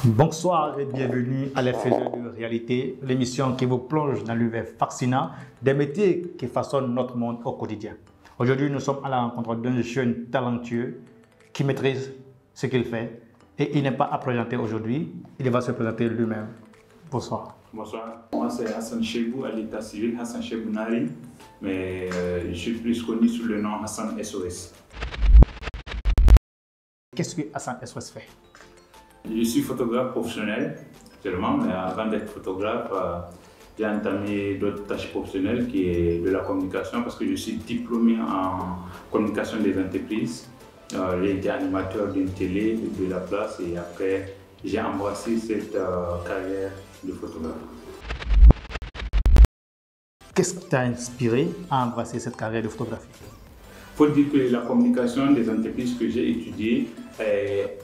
Bonsoir et bienvenue à Les Faiseurs de réalité, l'émission qui vous plonge dans l'univers fascinant des métiers qui façonnent notre monde au quotidien. Aujourd'hui, nous sommes à la rencontre d'un jeune talentueux qui maîtrise ce qu'il fait et il n'est pas à présenter aujourd'hui, il va se présenter lui-même. Bonsoir. Bonsoir, moi c'est Hassan Chebou à l'état civil, Hassan Chebou Nari, mais je suis plus connu sous le nom Hassan SOS. Qu'est-ce que Hassan SOS fait? Je suis photographe professionnel actuellement, mais avant d'être photographe, j'ai entamé d'autres tâches professionnelles qui est de la communication parce que je suis diplômé en communication des entreprises. J'ai été animateur d'une télé de la place et après j'ai embrassé cette carrière de photographe. Qu'est-ce qui t'a inspiré à embrasser cette carrière de photographie? Il faut dire que la communication des entreprises que j'ai étudiée,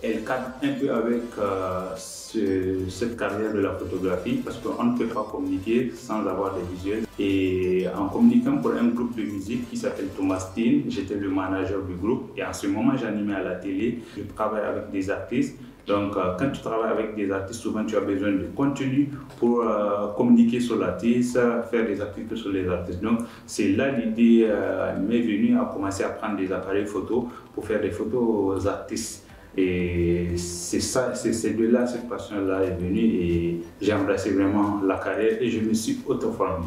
elle cadre un peu avec cette carrière de la photographie parce qu'on ne peut pas communiquer sans avoir des visuels. Et en communiquant pour un groupe de musique qui s'appelle Thomas Teen, j'étais le manager du groupe et en ce moment j'animais à la télé, je travaille avec des artistes. Donc, quand tu travailles avec des artistes, souvent tu as besoin de contenu pour communiquer sur l'artiste, faire des articles sur les artistes. Donc, c'est là l'idée m'est venue à commencer à prendre des appareils photo pour faire des photos aux artistes. Et c'est de là cette passion-là est venue et j'ai embrassé vraiment la carrière et je me suis auto-formé.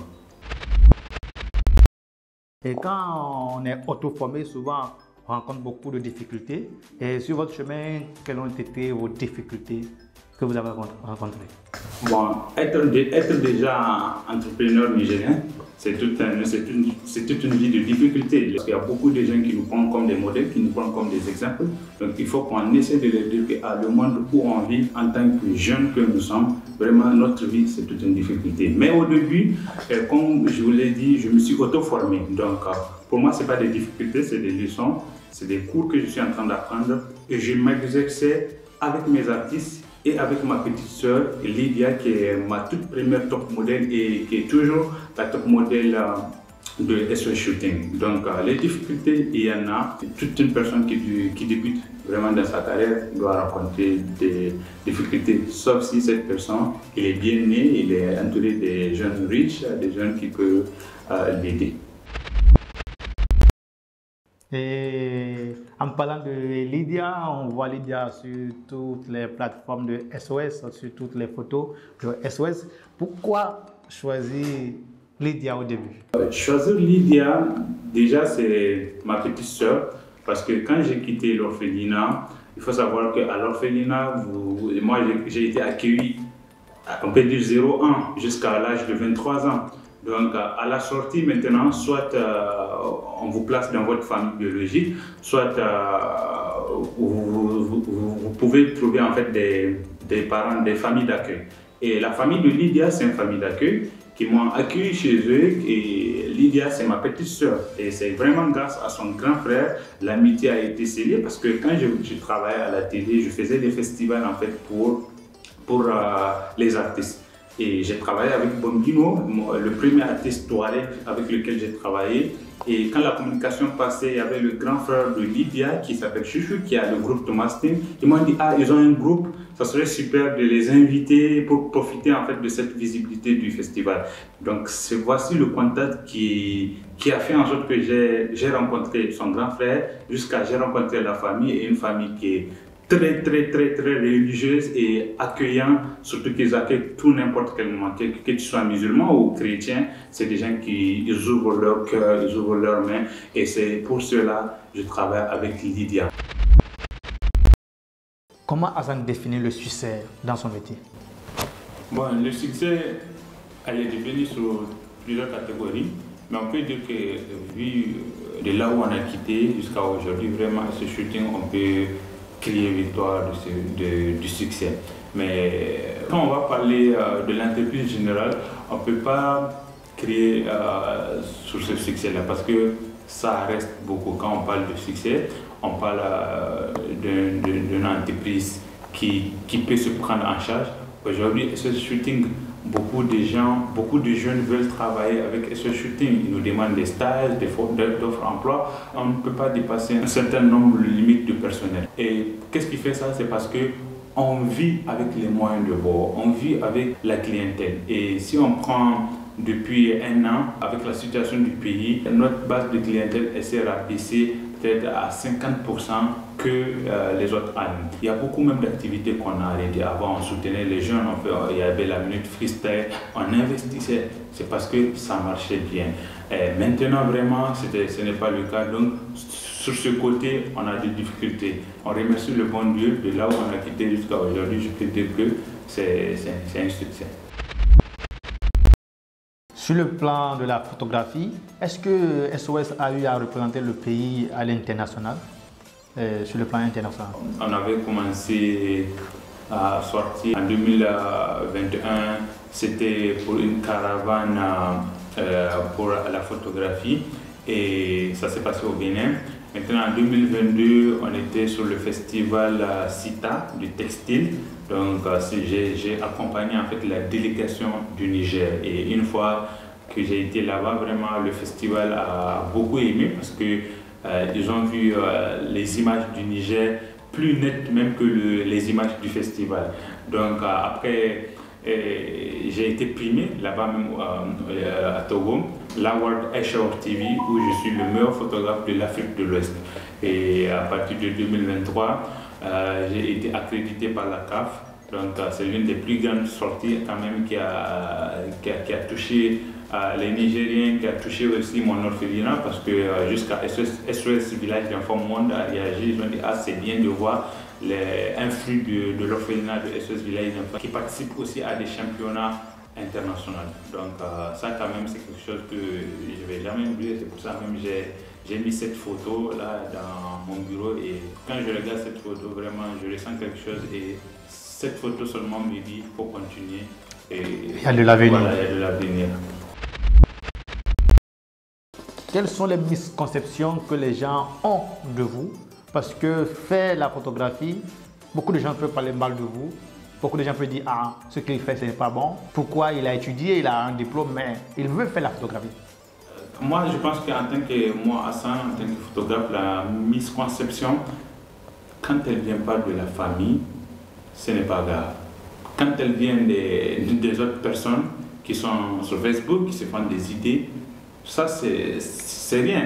Et quand on est auto-formé, souvent, on rencontre beaucoup de difficultés. Et sur votre chemin, quelles ont été vos difficultés que vous avez rencontrées? Bon, être déjà entrepreneur nigérien, c'est toute une vie de difficultés. Parce qu'il y a beaucoup de gens qui nous prennent comme des modèles, qui nous prennent comme des exemples. Donc il faut qu'on essaie de leur dire que le monde où on vit en tant que jeunes que nous sommes, vraiment notre vie c'est toute une difficulté. Mais au début, comme je vous l'ai dit, je me suis auto-formé. Donc pour moi, ce n'est pas des difficultés, c'est des leçons, c'est des cours que je suis en train d'apprendre et je m'exerçais avec mes artistes et avec ma petite sœur Lydia qui est ma toute première top modèle et qui est toujours la top modèle de SOS Shooting. Donc les difficultés, il y en a. Toute une personne qui débute vraiment dans sa carrière doit rencontrer des difficultés, sauf si cette personne il est bien né, il est entouré des jeunes riches, des jeunes qui peuvent l'aider. Et en parlant de Lydia, on voit Lydia sur toutes les plateformes de SOS, sur toutes les photos de SOS. Pourquoi choisir Lydia au début? Choisir Lydia, déjà c'est ma petite sœur, parce que quand j'ai quitté l'orphelinat, il faut savoir qu'à l'orphelinat, moi j'ai été accueilli, on peut dire 0-1 jusqu'à l'âge de 23 ans. Donc, à la sortie maintenant, soit on vous place dans votre famille biologique, soit vous pouvez trouver en fait des parents, des familles d'accueil. Et la famille de Lydia, c'est une famille d'accueil qui m'ont accueilli chez eux. Et Lydia, c'est ma petite sœur. Et c'est vraiment grâce à son grand frère, l'amitié a été scellée parce que quand je travaillais à la télé, je faisais des festivals en fait pour les artistes. Et j'ai travaillé avec Bombino, le premier artiste touareg avec lequel j'ai travaillé. Et quand la communication passait, il y avait le grand frère de Lydia qui s'appelle Chouchou, qui a le groupe Thomas Teen. Ils m'ont dit, ils ont un groupe, ça serait super de les inviter pour profiter en fait de cette visibilité du festival. Donc voici le contact qui a fait en sorte que j'ai rencontré son grand frère, jusqu'à j'ai rencontré la famille et une famille qui est très religieuse et accueillant, surtout qu'ils accueillent tout n'importe quel moment, que tu sois musulman ou chrétien, c'est des gens qui ouvrent leur cœur, ils ouvrent leurs mains et c'est pour cela que je travaille avec Lydia. Comment Hassan définit le succès dans son métier? Bon, le succès, elle est définie sur plusieurs catégories, mais on peut dire que vu de là où on a quitté jusqu'à aujourd'hui, vraiment ce shooting, on peut crier victoire du succès. Mais quand on va parler de l'entreprise générale, on ne peut pas crier sur ce succès-là parce que ça reste beaucoup. Quand on parle de succès, on parle d'une entreprise qui peut se prendre en charge. Aujourd'hui, SOS Shooting, beaucoup de jeunes veulent travailler avec SOS Shooting. Ils nous demandent des stages, d'offres d'emploi. On ne peut pas dépasser un certain nombre limite de personnel. Et qu'est-ce qui fait ça? C'est parce que on vit avec les moyens de bord, on vit avec la clientèle. Et si on prend depuis un an, avec la situation du pays, notre base de clientèle s'est rabaissée peut-être à 50% que les autres années. Il y a beaucoup même d'activités qu'on a arrêtées. Avant, on soutenait les jeunes, il y avait la minute freestyle, on investissait. C'est parce que ça marchait bien. Et maintenant, vraiment, ce n'est pas le cas. Donc, sur ce côté, on a des difficultés. On remercie le bon Dieu de là où on a quitté jusqu'à aujourd'hui. Je peux dire que c'est un succès. Sur le plan de la photographie, est-ce que SOS a eu à représenter le pays à l'international, sur le plan international? On avait commencé à sortir en 2021, c'était pour une caravane pour la photographie et ça s'est passé au Bénin. Maintenant en 2022, on était sur le festival CITA du textile. Donc j'ai accompagné en fait la délégation du Niger et une fois que j'ai été là-bas, vraiment le festival a beaucoup aimé parce que ils ont vu les images du Niger plus nettes même que les images du festival. Donc après j'ai été primé là-bas même à Togo, l'Award Eshour TV où je suis le meilleur photographe de l'Afrique de l'Ouest. Et à partir de 2023, j'ai été accrédité par la CAF. Donc c'est l'une des plus grandes sorties quand même qui a touché les Nigériens, qui a touché aussi mon orphelinat parce que jusqu'à SOS Village d'Enfants Monde a réagi. Ils ont dit ah c'est bien de voir un flux de l'orphelinat de SOS Village d'Enfants qui participe aussi à des championnats internationaux. Donc ça quand même c'est quelque chose que je ne vais jamais oublier. C'est pour ça même j'ai mis cette photo là dans mon bureau et quand je regarde cette photo vraiment je ressens quelque chose et cette photo seulement me dit qu'il faut continuer. Et il y a de l'avenir. Voilà, il y a de l'avenir. Quelles sont les misconceptions que les gens ont de vous? Parce que faire la photographie, beaucoup de gens peuvent parler mal de vous. Beaucoup de gens peuvent dire ah, ce qu'il fait, ce n'est pas bon. Pourquoi il a étudié, il a un diplôme, mais il veut faire la photographie? Moi, je pense qu'en tant que moi, Hassan, en tant que photographe, la misconception, quand elle ne vient pas de la famille, ce n'est pas grave. Quand elle vient des autres personnes qui sont sur Facebook, qui se font des idées, ça c'est rien.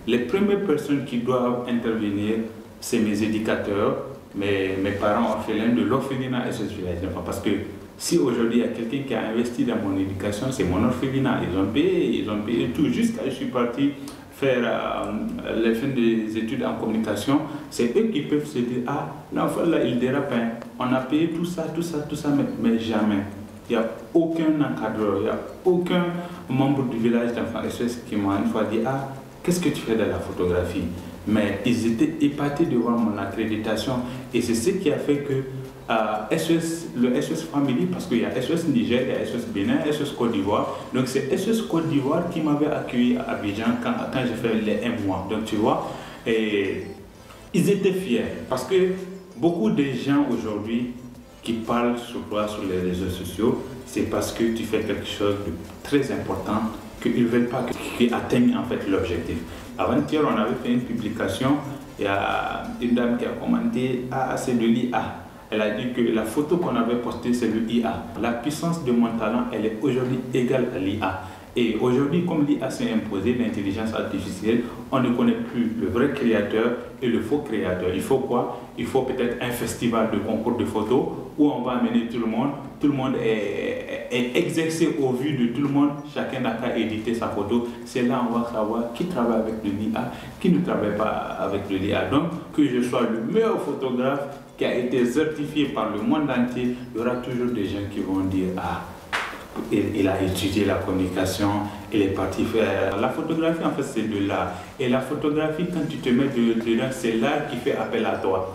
Les premières personnes qui doivent intervenir, c'est mes éducateurs, mes parents orphelins de l'orphelinat SOS Village d'Enfants. Parce que si aujourd'hui il y a quelqu'un qui a investi dans mon éducation, c'est mon orphelinat. Ils ont payé tout. Jusqu'à je suis parti faire les fins des études en communication, c'est eux qui peuvent se dire ah, l'enfant là il dérape, hein. On a payé tout ça, mais jamais. Il n'y a aucun encadreur, il n'y a aucun membre du village d'enfants SOS qui m'a une fois dit ah, qu'est-ce que tu fais de la photographie? Mais ils étaient épatés de voir mon accréditation et c'est ce qui a fait que le SOS Family, parce qu'il y a SOS Niger, il y a SOS Bénin, SOS Côte d'Ivoire. Donc c'est SOS Côte d'Ivoire qui m'avait accueilli à Abidjan quand j'ai fait les 1 mois. Donc tu vois, et ils étaient fiers parce que beaucoup de gens aujourd'hui qui parlent sur toi sur les réseaux sociaux, c'est parce que tu fais quelque chose de très important qu'ils ne veulent pas qu'ils atteignent en fait l'objectif. Avant-hier, on avait fait une publication, il y a une dame qui a commenté ah, c'est de l'IA. Elle a dit que la photo qu'on avait postée, c'est le IA. La puissance de mon talent, elle est aujourd'hui égale à l'IA. Et aujourd'hui, comme l'IA s'est imposée, l'intelligence artificielle, on ne connaît plus le vrai créateur et le faux créateur. Il faut quoi? Il faut peut-être un festival de concours de photos où on va amener tout le monde est exercé au vu de tout le monde, chacun n'a qu'à éditer sa photo. C'est là on va savoir qui travaille avec le l'IA, qui ne travaille pas avec le l'IA. Donc, que je sois le meilleur photographe qui a été certifié par le monde entier, il y aura toujours des gens qui vont dire ah, il a étudié la communication, il est parti faire. La photographie, en fait, c'est de l'art. Et la photographie, quand tu te mets dedans, c'est l'art qui fait appel à toi.